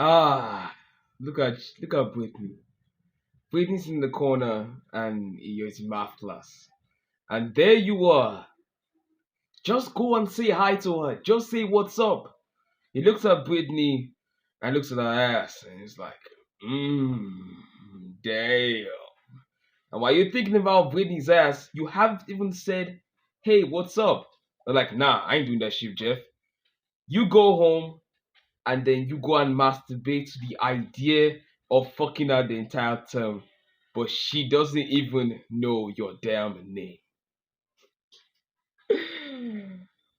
Ah, look at Brittany. Brittany's in the corner and you're in math class. And there you are. Just go and say hi to her. Just say what's up. He looks at Brittany and looks at her ass and he's like, damn. And while you're thinking about Brittany's ass, you haven't even said, hey, what's up? They're like, nah, I ain't doing that shit, Jeff. You go home and then you go and masturbate to the idea of fucking out the entire term, but she doesn't even know your damn name.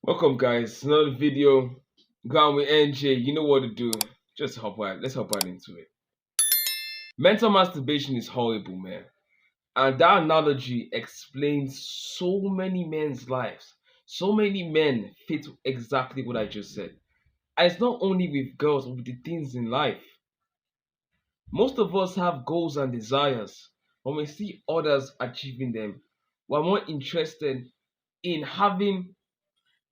Welcome, guys. Another video. Gone with NJ. You know what to do. Just hop right. Let's hop right into it. Mental masturbation is horrible, man. And that analogy explains so many men's lives. So many men fit exactly what I just said. And it's not only with girls, but with the things in life. Most of us have goals and desires. When we see others achieving them, we're more interested in having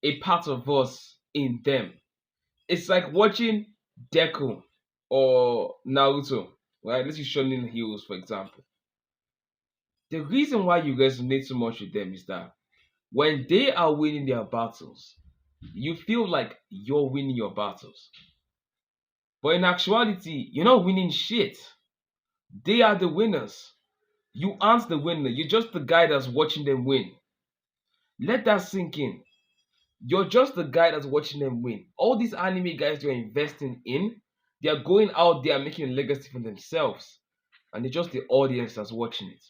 a part of us in them. It's like watching Deku or Naruto, right? Let's use Shonen Heroes, for example. The reason why you resonate so much with them is that when they are winning their battles, you feel like you're winning your battles. But in actuality, you're not winning shit. They are the winners. You aren't the winner. You're just the guy that's watching them win. Let that sink in. You're just the guy that's watching them win. All these anime guys you're investing in, they are going out there making a legacy for themselves. And they're just the audience that's watching it.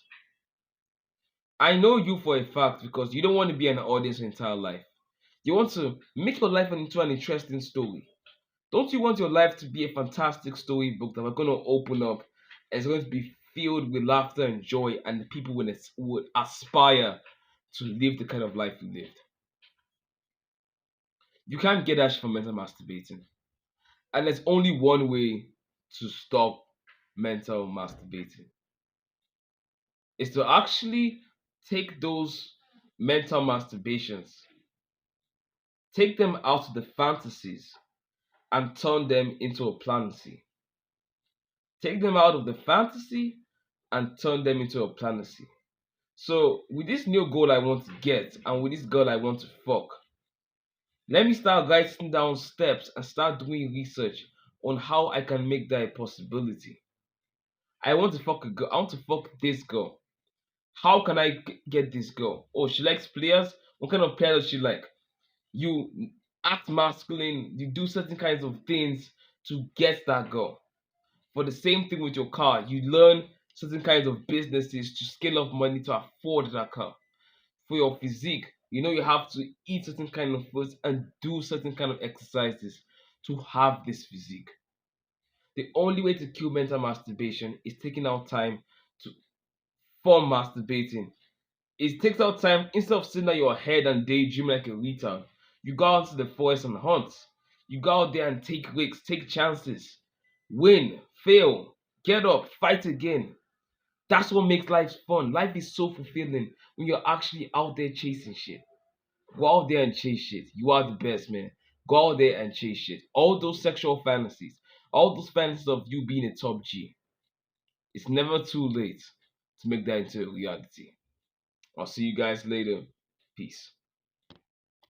I know you for a fact because you don't want to be an audience your entire life. You want to make your life into an interesting story. Don't you want your life to be a fantastic storybook that we're going to open up and it's going to be filled with laughter and joy and people would aspire to live the kind of life you lived? You can't get that shit from mental masturbating. And there's only one way to stop mental masturbating. Is to actually take those mental masturbations, take them out of the fantasies and turn them into a plancy. Take them out of the fantasy and turn them into a plancy. So with this new goal I want to get and with this girl I want to fuck, let me start writing down steps and start doing research on how I can make that a possibility. I want to fuck a girl. I want to fuck this girl. How can I get this girl? Oh, she likes players. What kind of player does she like? You act masculine. You do certain kinds of things to get that girl. For the same thing with your car, you learn certain kinds of businesses to scale up money to afford that car. For your physique, you have to eat certain kind of foods and do certain kind of exercises to have this physique. The only way to kill mental masturbation is taking out time to for masturbating. It takes out time instead of sitting on your head and daydreaming like a retard. You go out to the forest and hunt. You go out there and take risks, take chances, win, fail, get up, fight again. That's what makes life fun. Life is so fulfilling when you're actually out there chasing shit. Go out there and chase shit. You are the best, man. Go out there and chase shit. All those sexual fantasies, all those fantasies of you being a top G. It's never too late to make that into a reality. I'll see you guys later. Peace.